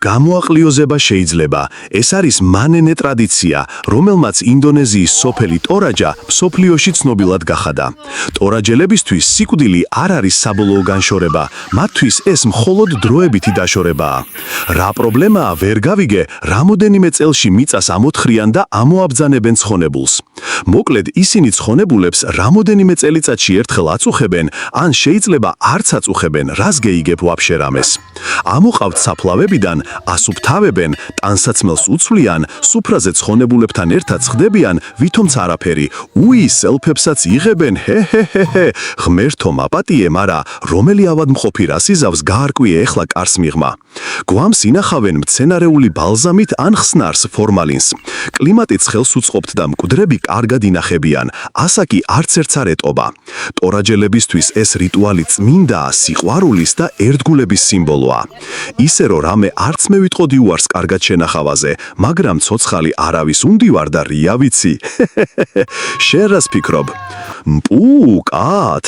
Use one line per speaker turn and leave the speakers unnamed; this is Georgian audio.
გამოაყლიოზება შეიძლება. ეს არის მანენე ტრადიცია, რომელმაც ინდონეზიის სოფელი ტორაჯა მსოფლიოში ცნობილად გახადა. ტორაჯელებისთვის სიკვდილი არ არის საბოლოო განშორება, მათთვის ეს მხოლოდ დროებითი დაშორებაა. რა პრობლემაა ვერ გავიგე, რამოდენიმე წელში მიწას ამოთხრიან და ამოაბძანებენ ცხონებულს. მოკლედ ისინი ცხონებულებს რამოდენიმე წელიწადში ერთხელ აწუხებენ, ან შეიძლება არც აწუხებენ, რას გეიგებ ვაფშე რამეს. ამოყავთ საფლავებიდან, ასუფთავებენ, ტანსაცმელს უცვლიან, სუფრაზე ცხონებულებთან ერთად ხდებიან, ვითომც არაფერი, სელფებსაც იღებენ, ჰე, ღმერთო მაპატიე, მარა რომელი ავადმყოფი რას იზავს გაარკვიე ეხლა კარს მიღმა. გვამს ინახავენ მცენარეული ბალზამით ან ხსნარს ფორმალინს. კლიმატიც ხელს უწყობთ და მკვდრები კარგად ინახებიან, ასაკი არც ერთს არ ეტყობა. ტორაჯელებისთვის ეს რიტუალი წმინდაა, სიყვარულის და ერთგულების სიმბოლოა. ისე რომ რამე არც მე ვიტყოდი უარს კარგად შენახავაზე, მაგრამ ცოცხალი არავის უნდივარ და რია ვიცი. შენ რას ფიქრობ? კატ